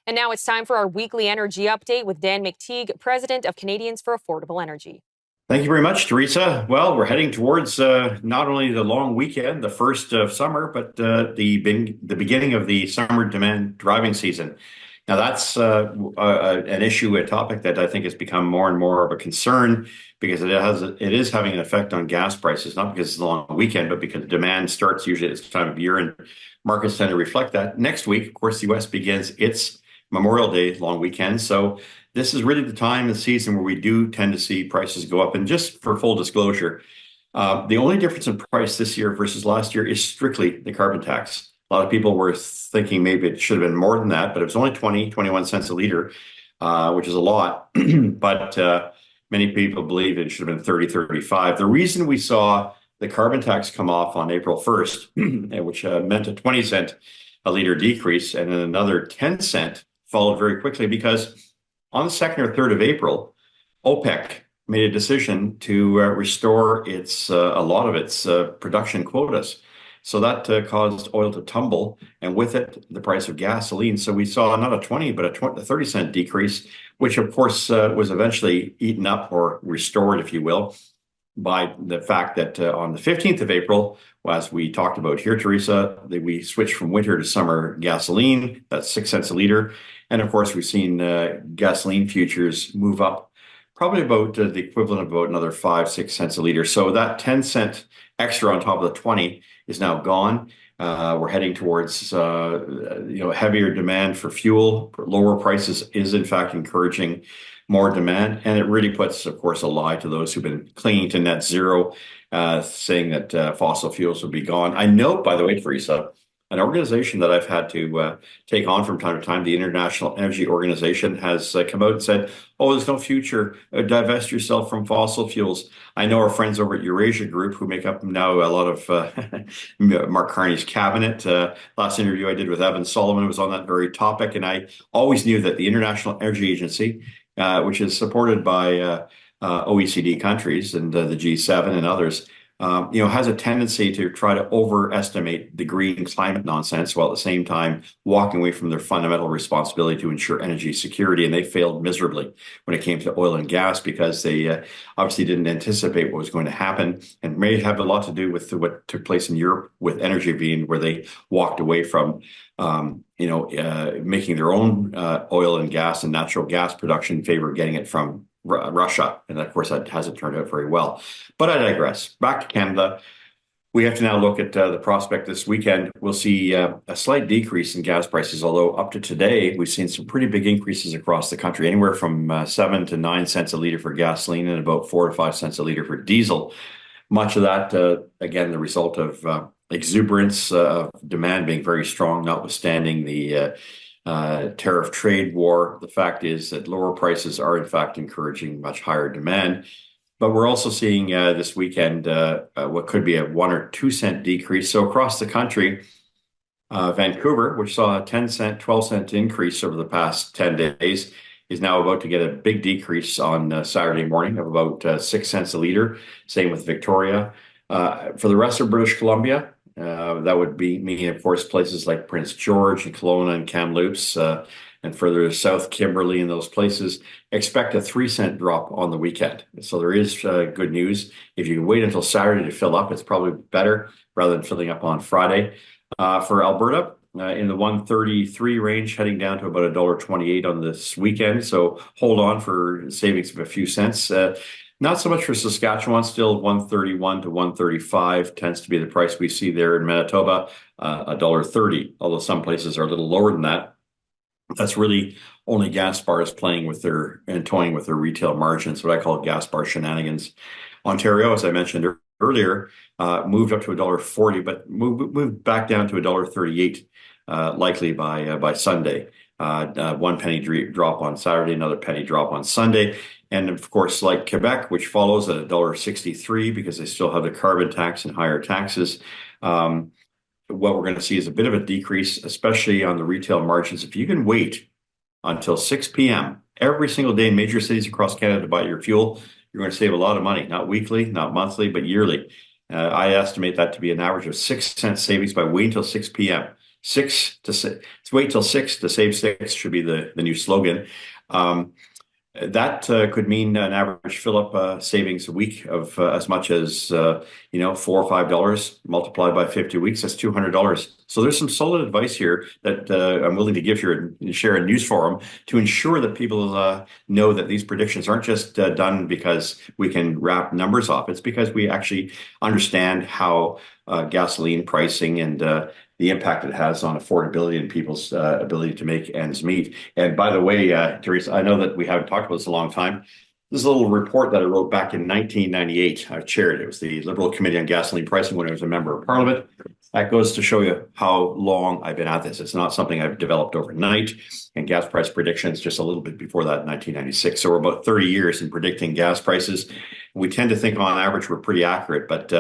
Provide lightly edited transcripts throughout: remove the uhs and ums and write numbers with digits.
And now it's time for our weekly energy update with Dan McTeague, president of Canadians for Affordable Energy. Thank you very much, Teresa. Well, we're heading towards not only the long weekend, the first of summer, but the beginning of the summer demand driving season. Now, that's an issue, a topic that I think has become more and more of a concern because it is having an effect on gas prices, not because it's a long weekend, but because demand starts usually at this time of year, and markets tend to reflect that. Next week, of course, the U.S. begins its Memorial Day long weekend, so this is really the time of the season where we do tend to see prices go up. And just for full disclosure, the only difference in price this year versus last year is strictly the carbon tax. A lot of people were thinking maybe it should have been more than that, but it was only 21 cents a liter, which is a lot. But many people believe it should have been 35. The reason we saw the carbon tax come off on April 1st, which meant a 20 cent a liter decrease, and then another 10 cent followed very quickly, because on the 2nd or 3rd of April, OPEC made a decision to restore a lot of its production quotas. So that caused oil to tumble, and with it, the price of gasoline. So we saw not a 20, but a 30 cent decrease, which of course was eventually eaten up or restored, if you will, by the fact that on the 15th of April, as we talked about here, Teresa, we switched from winter to summer gasoline. That's 6 cents a liter. And of course, we've seen gasoline futures move up probably about the equivalent of about another 5-6 cents a liter. So that 10 cent extra on top of the 20 is now gone. We're heading towards heavier demand for fuel. Lower prices is in fact encouraging more demand, and it really puts, of course, a lie to those who've been clinging to net zero, saying that fossil fuels will be gone. I note, by the way, Teresa, an organization that I've had to take on from time to time, the International Energy Organization, has come out and said, "Oh, there's no future. Divest yourself from fossil fuels." I know our friends over at Eurasia Group, who make up now a lot of Mark Carney's cabinet. Last interview I did with Evan Solomon was on that very topic, and I always knew that the International Energy Agency, which is supported by OECD countries and the G7 and others, has a tendency to try to overestimate the green climate nonsense, while at the same time walking away from their fundamental responsibility to ensure energy security. And they failed miserably when it came to oil and gas, because they obviously didn't anticipate what was going to happen, and may have a lot to do with what took place in Europe with energy being where they walked away from making their own oil and gas and natural gas production in favor of getting it from Russia. And of course, that hasn't turned out very well. But I digress. Back to Canada. We have to now look at the prospect this weekend. We'll see a slight decrease in gas prices, although up to today, we've seen some pretty big increases across the country, anywhere from 7 to 9 cents a liter for gasoline and about 4 to 5 cents a liter for diesel. Much of that, again, the result of exuberance of demand being very strong, notwithstanding the tariff trade war. The fact is that lower prices are in fact encouraging much higher demand. But we're also seeing this weekend what could be a 1 or 2 cent decrease. So across the country, Vancouver, which saw a 10 cent, 12 cent increase over the past 10 days, is now about to get a big decrease on Saturday morning of about 6 cents a liter. Same with Victoria. For the rest of British Columbia, that would mean, of course, places like Prince George and Kelowna and Kamloops, and further south, Kimberley, and those places, expect a 3 cent drop on the weekend. So there is good news. If you can wait until Saturday to fill up, it's probably better rather than filling up on Friday. For Alberta, in the 133 range, heading down to about $1.28 on this weekend. So hold on for savings of a few cents. Not so much for Saskatchewan, still 131 to 135 tends to be the price we see there in Manitoba, $1.30, although some places are a little lower than that. That's really only gas bars playing with and toying with their retail margins, what I call gas bar shenanigans. Ontario, as I mentioned earlier, moved up to $1.40, but moved back down to $1.38, likely by Sunday. 1 penny drop on Saturday, another penny drop on Sunday. And of course, like Quebec, which follows at $1.63 because they still have the carbon tax and higher taxes, what we're going to see is a bit of a decrease, especially on the retail margins. If you can wait until 6 p.m. every single day in major cities across Canada to buy your fuel, you're going to save a lot of money, not weekly, not monthly, but yearly. I estimate that to be an average of 6 cent savings by waiting until 6 p.m. Wait till six to save six should be the new slogan. Um, that could mean an average fill-up savings a week of as much as $4 or $5 multiplied by 50 weeks. That's $200. So there's some solid advice here that I'm willing to give here and share in news forum to ensure that people know that these predictions aren't just done because we can wrap numbers off. It's because we actually understand how gasoline pricing and the impact it has on affordability and people's ability to make ends meet. And by the way, Teresa, I know that we haven't talked about this a long time. This is a little report that I wrote back in 1998. I chaired it. It was the Liberal Committee on Gasoline Pricing when I was a member of Parliament. That goes to show you how long I've been at this. It's not something I've developed overnight. And gas price predictions just a little bit before that, in 1996. So we're about 30 years in predicting gas prices. We tend to think on average we're pretty accurate, but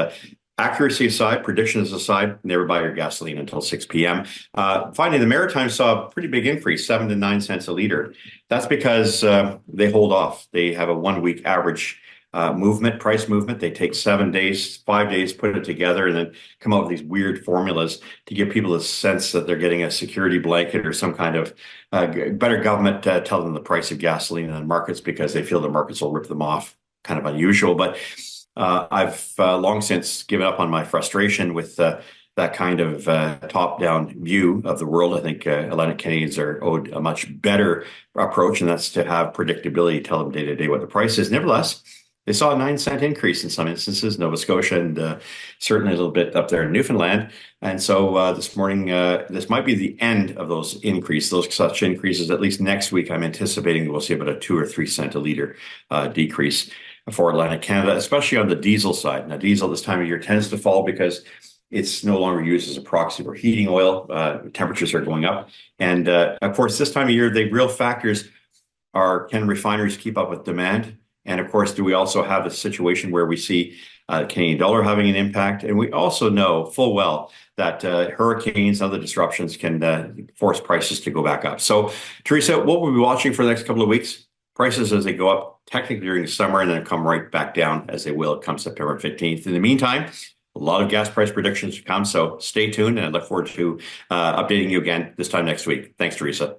accuracy aside, predictions aside, never buy your gasoline until 6 p.m. Finally, the Maritimes saw a pretty big increase, 7 to 9 cents a liter. That's because they hold off. They have a 1 week average price movement. They take 7 days, 5 days, put it together, and then come up with these weird formulas to give people a sense that they're getting a security blanket or some kind of better government tell them the price of gasoline in the markets because they feel the markets will rip them off. Kind of unusual, but I've long since given up on my frustration with that kind of top-down view of the world. I think Atlantic Canadians are owed a much better approach, and that's to have predictability, tell them day to day what the price is. Nevertheless, they saw a 9 cent increase in some instances, Nova Scotia, and certainly a little bit up there in Newfoundland. And so this morning, this might be the end of those such increases. At least next week, I'm anticipating we'll see about a 2 or 3 cent a liter decrease for Atlantic Canada, especially on the diesel side. Now, diesel this time of year tends to fall because it's no longer used as a proxy for heating oil. Temperatures are going up. And of course, this time of year, the real factors are, can refineries keep up with demand? And of course, do we also have a situation where we see the Canadian dollar having an impact? And we also know full well that hurricanes and other disruptions can force prices to go back up. So, Teresa, what we'll be watching for the next couple of weeks? Prices as they go up technically during the summer and then come right back down as they will come September 15th. In the meantime, a lot of gas price predictions to come, so stay tuned, and I look forward to updating you again this time next week. Thanks, Teresa.